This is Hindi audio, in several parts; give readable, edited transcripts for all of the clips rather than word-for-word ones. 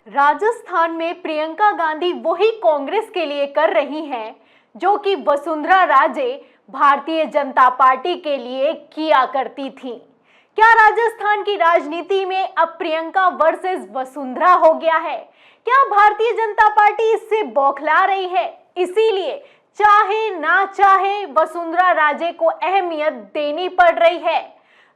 राजस्थान में प्रियंका गांधी वही कांग्रेस के लिए कर रही हैं जो कि वसुंधरा राजे भारतीय जनता पार्टी के लिए किया करती थी। क्या राजस्थान की राजनीति में अब प्रियंका वर्सेस वसुंधरा हो गया है? क्या भारतीय जनता पार्टी इससे बौखला रही है, इसीलिए चाहे ना चाहे वसुंधरा राजे को अहमियत देनी पड़ रही है?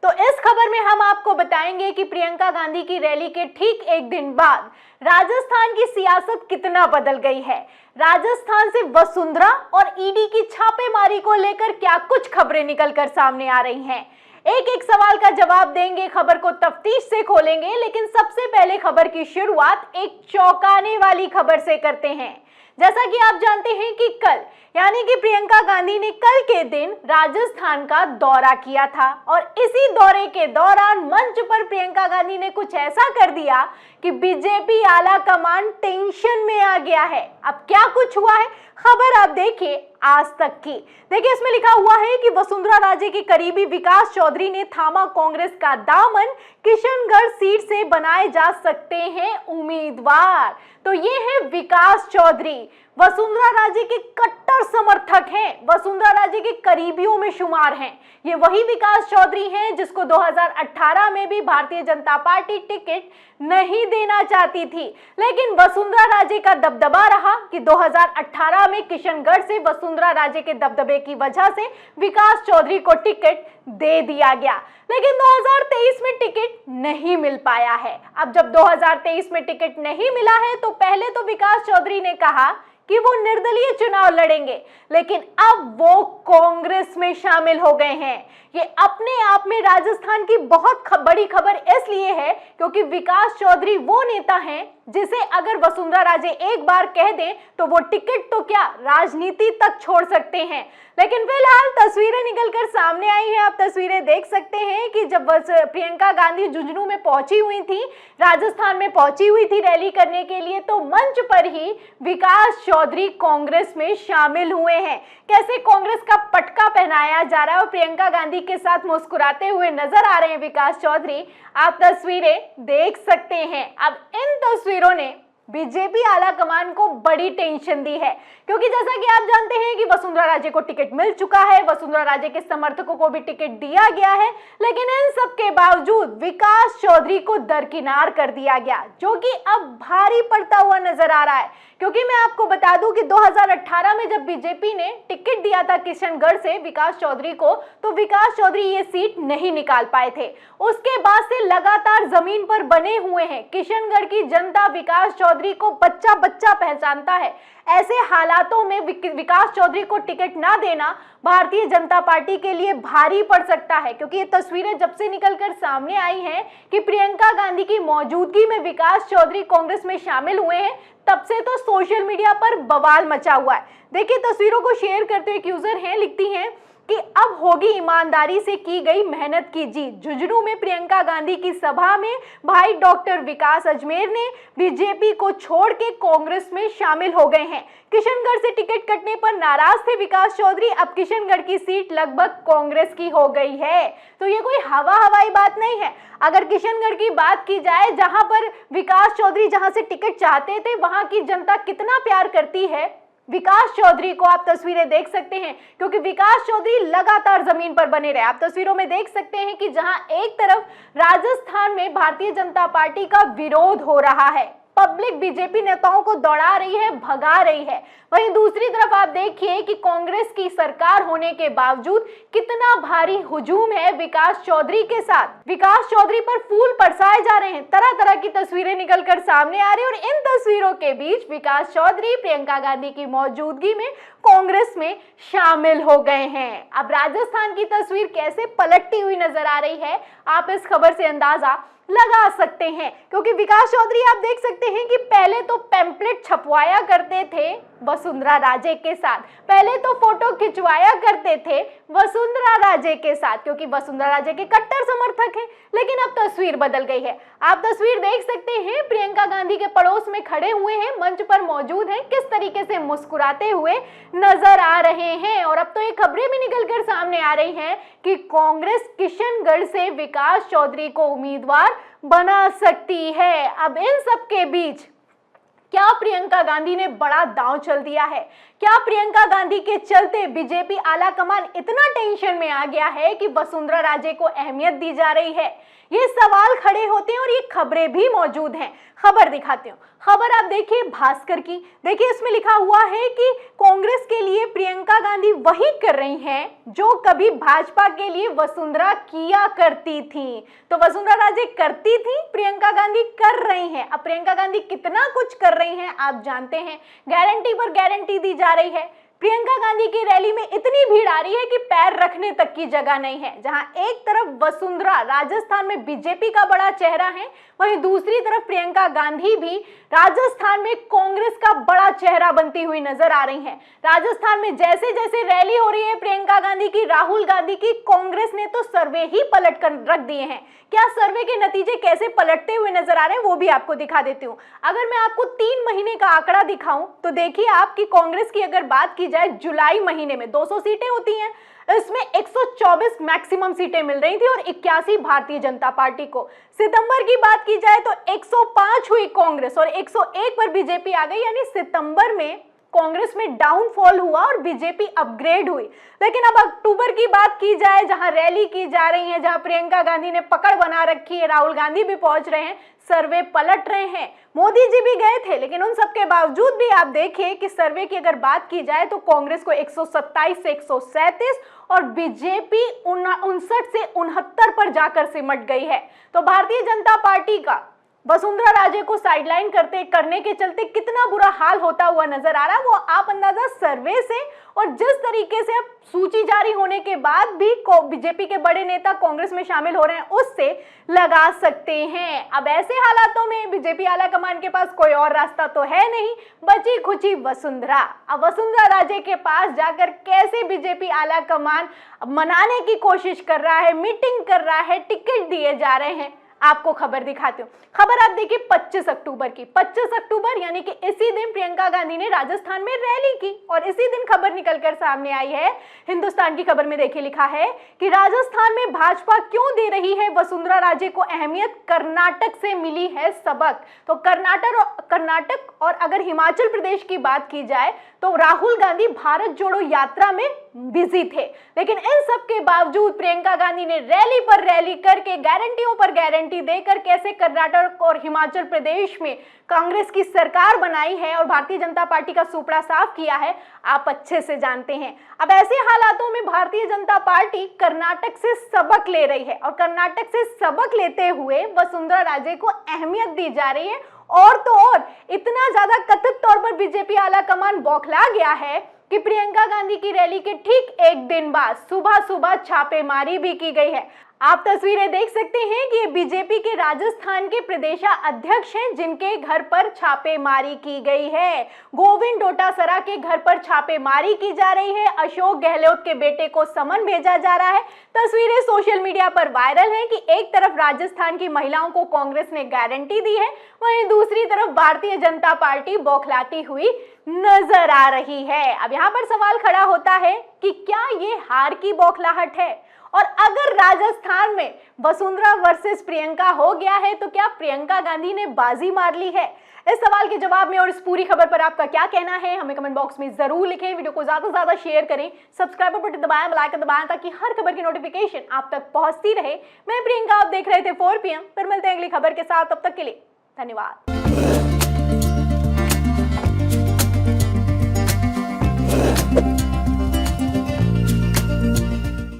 तो इस खबर में हम आपको बताएंगे कि प्रियंका गांधी की रैली के ठीक एक दिन बाद राजस्थान की सियासत कितना बदल गई है। राजस्थान से वसुंधरा और ईडी की छापेमारी को लेकर क्या कुछ खबरें निकलकर सामने आ रही हैं। एक एक सवाल का जवाब देंगे, खबर को तफ्तीश से खोलेंगे, लेकिन सबसे पहले खबर की शुरुआत एक चौंकाने वाली खबर से करते हैं। जैसा कि आप जानते हैं कि कल यानी कि प्रियंका गांधी ने कल के दिन राजस्थान का दौरा किया था और इसी दौरे के दौरान मंच पर प्रियंका गांधी ने कुछ ऐसा कर दिया कि बीजेपी आला कमान टेंशन में आ गया है। अब क्या कुछ हुआ है, खबर आप देखिए आज तक की। देखिए, इसमें लिखा हुआ है कि वसुंधरा राजे के करीबी विकास चौधरी ने थामा कांग्रेस का दामन, किशनगढ़ सीट से बनाए जा सकते हैं उम्मीदवार। तो ये है विकास चौधरी, वसुंधरा राजे के कट्टर समर्थक हैं, वसुंधरा राजे के करीबियों में शुमार हैं। ये वही विकास चौधरी हैं जिसको 2018 में भी भारतीय जनता पार्टी टिकट नहीं देना चाहती थी, लेकिन वसुंधरा राजे का दबदबा रहा कि 2018 में किशनगढ़ से वसुंधरा राजे के दबदबे की वजह से विकास चौधरी को टिकट दे दिया गया, लेकिन 2023 में टिकट नहीं मिल पाया है। अब जब 2023 में टिकट नहीं मिला है तो पहले तो विकास चौधरी ने कहा कि वो निर्दलीय चुनाव लड़ेंगे, लेकिन अब वो कांग्रेस में शामिल हो गए हैं। ये अपने आप में राजस्थान की बहुत बड़ी खबर इसलिए है क्योंकि विकास चौधरी वो नेता हैं जिसे अगर वसुंधरा राजे एक बार कह दें तो वो टिकट तो क्या राजनीति तक छोड़ सकते हैं। लेकिन फिलहाल तस्वीरें निकलकर सामने आई हैं। आप तस्वीरें देख सकते हैं कि जब प्रियंका गांधी झुंझुनू में पहुंची हुई थी, राजस्थान में पहुंची हुई थी रैली करने के लिए, तो मंच पर ही विकास चौधरी कांग्रेस में शामिल हुए हैं। कैसे कांग्रेस का पटका पहनाया जा रहा है और प्रियंका गांधी के साथ मुस्कुराते हुए नजर आ रहे हैं विकास चौधरी, आप तस्वीरें देख सकते हैं। अब इन तस्वीरों ने बीजेपी आला कमान को बड़ी टेंशन दी है क्योंकि जैसा कि आप जानते हैं कि वसुंधरा राजे को टिकट मिल चुका है, वसुंधरा राजे के समर्थकों को भी टिकट दिया गया है, लेकिन इन सब के बावजूद विकास चौधरी को दरकिनार कर दिया गया, जो कि अब भारी पड़ता हुआ नजर आ रहा है। क्योंकि मैं आपको बता दूं कि 2018 में जब बीजेपी ने टिकट दिया था किशनगढ़ से विकास चौधरी को, तो विकास चौधरी ये सीट नहीं निकाल पाए थे। उसके बाद से लगातार जमीन पर बने हुए हैं। किशनगढ़ की जनता विकास चौधरी को बच्चा बच्चा पहचानता है। ऐसे हालातों में विकास चौधरी को टिकट ना देना भारतीय जनता पार्टी के लिए भारी पड़ सकता है, क्योंकि ये तस्वीरें जब से निकलकर सामने आई हैं कि प्रियंका गांधी की मौजूदगी में विकास चौधरी कांग्रेस में शामिल हुए हैं, तब से तो सोशल मीडिया पर बवाल मचा हुआ है। देखिए, तस्वीरों को शेयर करते हुए यूजर हैं, लिखती हैं कि अब होगी ईमानदारी से की गई मेहनत की जीत। झुंझुनू में प्रियंका गांधी की सभा में भाई डॉक्टर विकास अजमेर ने बीजेपी को छोड़ के कांग्रेस में शामिल हो गए हैं। किशनगढ़ से टिकट कटने पर नाराज थे विकास चौधरी, अब किशनगढ़ की सीट लगभग कांग्रेस की हो गई है। तो ये कोई हवाई बात नहीं है। अगर किशनगढ़ की बात की जाए, जहां पर विकास चौधरी जहां से टिकट चाहते थे, वहां की जनता कितना प्यार करती है विकास चौधरी को, आप तस्वीरें देख सकते हैं, क्योंकि विकास चौधरी लगातार जमीन पर बने रहे। आप तस्वीरों में देख सकते हैं कि जहां एक तरफ राजस्थान में भारतीय जनता पार्टी का विरोध हो रहा है, पब्लिक बीजेपी नेताओं को दौड़ा रही है, भगा रही है, वहीं दूसरी तरफ आप देखिए कि कांग्रेस की सरकार होने के बावजूद कितना भारी हुजूम है विकास चौधरी के साथ। विकास चौधरी पर फूल बरसाए जा रहे हैं, तरह तरह की तस्वीरें निकलकर सामने आ रही है और इन तस्वीरों के बीच विकास चौधरी प्रियंका गांधी की मौजूदगी में कांग्रेस में शामिल हो गए हैं। अब राजस्थान की तस्वीर कैसे पलटती हुई नजर आ रही है, आप इस खबर से अंदाजा लगा सकते हैं, क्योंकि विकास चौधरी आप देख सकते हैं कि पहले तो पैम्पलेट छपवाया करते थे वसुंधरा राजे के साथ। पहले तो फोटो खिंचवाया करते थे वसुंधरा राजे के साथ क्योंकि वसुंधरा राजे के कट्टर समर्थक हैं, लेकिन अब तस्वीर बदल गई है। आप तस्वीर देख सकते हैं, प्रियंका गांधी के पड़ोस में खड़े हुए हैं, मंच पर मौजूद हैं, किस तरीके से मुस्कुराते हुए नजर आ रहे हैं। और अब तो ये खबरें भी निकलकर सामने आ रही हैं कि कांग्रेस किशनगढ़ से विकास चौधरी को उम्मीदवार बना सकती है। अब इन सब के बीच क्या प्रियंका गांधी ने बड़ा दांव चल दिया है? क्या प्रियंका गांधी के चलते बीजेपी आला कमान इतना टेंशन में आ गया है कि वसुंधरा राजे को अहमियत दी जा रही है? ये सवाल खड़े होते हैं और ये खबरें भी मौजूद हैं। खबर दिखाती हूँ। खबर आप देखिए भास्कर की, देखिए इसमें लिखा हुआ है कि कांग्रेस के लिए प्रियंका गांधी वही कर रही हैं जो कभी भाजपा के लिए वसुंधरा किया करती थी। तो वसुंधरा राजे करती थी, प्रियंका गांधी कर रही हैं। अब प्रियंका गांधी कितना कुछ कर रही हैं आप जानते हैं, गारंटी पर गारंटी दी जा रही है। प्रियंका गांधी की रैली में इतनी भीड़ आ रही है कि पैर रखने तक की जगह नहीं है। जहां एक तरफ वसुंधरा राजस्थान में बीजेपी का बड़ा चेहरा है, वहीं दूसरी तरफ प्रियंका गांधी भी राजस्थान में कांग्रेस का बड़ा चेहरा बनती हुई नजर आ रही हैं। राजस्थान में जैसे जैसे रैली हो रही है प्रियंका गांधी की, राहुल गांधी की, कांग्रेस ने तो सर्वे ही पलट कर रख दिए हैं। क्या सर्वे के नतीजे कैसे पलटते हुए नजर आ रहे हैं वो भी आपको दिखा देती हूँ। अगर मैं आपको 3 महीने का आंकड़ा दिखाऊं तो देखिए, आपकी कांग्रेस की अगर बात की जाए जुलाई महीने में 200 सीटें होती हैं, इसमें 124 मैक्सिमम सीटें मिल रही थी और 81 भारतीय जनता पार्टी को। सितंबर की बात की जाए तो 105 हुई कांग्रेस और 101 पर बीजेपी आ गई, यानी सितंबर में कांग्रेस में डाउनफॉल हुआ और बीजेपी अपग्रेड हुई। लेकिन अब अक्टूबर की बात की जाए, जहां रैली की जा रही है, जहां प्रियंका गांधी ने पकड़ बना रखी है, राहुल गांधी भी पहुंच रहे हैं, सर्वे पलट रहे हैं, मोदी जी भी गए थे, लेकिन उन सब के बावजूद भी आप देखिए कि सर्वे की अगर बात की जाए तो कांग्रेस को 127 से 137 और बीजेपी 59 से 69 पर जाकर सिमट गई है। तो भारतीय जनता पार्टी का वसुंधरा राजे को साइडलाइन करने के चलते कितना बुरा हाल होता हुआ नजर आ रहा है वो आप अंदाजा सर्वे से और जिस तरीके से अब सूची जारी होने के बाद भी बीजेपी के बड़े नेता कांग्रेस में शामिल हो रहे हैं उससे लगा सकते हैं। अब ऐसे हालातों में बीजेपी आला कमान के पास कोई और रास्ता तो है नहीं, बची खुची वसुंधरा। अब वसुंधरा राजे के पास जाकर कैसे बीजेपी आला कमान मनाने की कोशिश कर रहा है, मीटिंग कर रहा है, टिकट दिए जा रहे हैं, आपको खबर दिखाती हूँ। खबर आप देखिए 25 अक्टूबर की। 25 अक्टूबर यानी कि इसी दिन प्रियंका गांधी ने राजस्थान में रैली की और इसी दिन खबर निकलकर सामने आई है। हिंदुस्तान की खबर में देखिए लिखा है कि राजस्थान में भाजपा क्यों दे रही है वसुंधरा राजे को अहमियत, कर्नाटक से मिली है सबक। तो कर्नाटक और अगर हिमाचल प्रदेश की बात की जाए तो राहुल गांधी भारत जोड़ो यात्रा में बिजी थे, लेकिन इन सब के बावजूद प्रियंका गांधी ने रैली पर रैली करके, गारंटियों पर गारंटी देकर कैसे कर्नाटक और हिमाचल प्रदेश में कांग्रेस की सरकार बनाई है और भारतीय जनता पार्टी का सुपड़ा साफ किया है, आप अच्छे से जानते हैं। अब ऐसे हालातों में भारतीय जनता पार्टी कर्नाटक से सबक ले रही है और कर्नाटक से सबक लेते हुए वसुंधरा राजे को अहमियत दी जा रही है। और तो और इतना ज्यादा कथित तौर पर बीजेपी आला कमान बौखला गया है कि प्रियंका गांधी की रैली के ठीक एक दिन बाद सुबह सुबह छापेमारी भी की गई है। आप तस्वीरें देख सकते हैं कि ये बीजेपी के राजस्थान के प्रदेशाध्यक्ष हैं जिनके घर पर छापेमारी की गई है। गोविंद डोटासरा के घर पर छापेमारी की जा रही है। अशोक गहलोत के बेटे को समन भेजा जा रहा है। तस्वीरें सोशल मीडिया पर वायरल हैं कि एक तरफ राजस्थान की महिलाओं को कांग्रेस ने गारंटी दी है, वहीं दूसरी तरफ भारतीय जनता पार्टी बौखलाती हुई नजर आ रही है। अब यहाँ पर सवाल खड़ा होता है कि क्या ये हार की बौखलाहट है, और अगर राजस्थान में वसुंधरा वर्सेस प्रियंका हो गया है तो क्या प्रियंका गांधी ने बाजी मार ली है? इस सवाल के जवाब में और इस पूरी खबर पर आपका क्या कहना है हमें कमेंट बॉक्स में जरूर लिखें। वीडियो को ज्यादा से ज्यादा शेयर करें, सब्सक्राइब बटन दबाएं, बेल आइकन दबाएं ताकि हर खबर की नोटिफिकेशन आप तक पहुंचती रहे। मैं प्रियंका, आप देख रहे थे 4 PM। फिर मिलते हैं अगली खबर के साथ, तब तक के लिए धन्यवाद।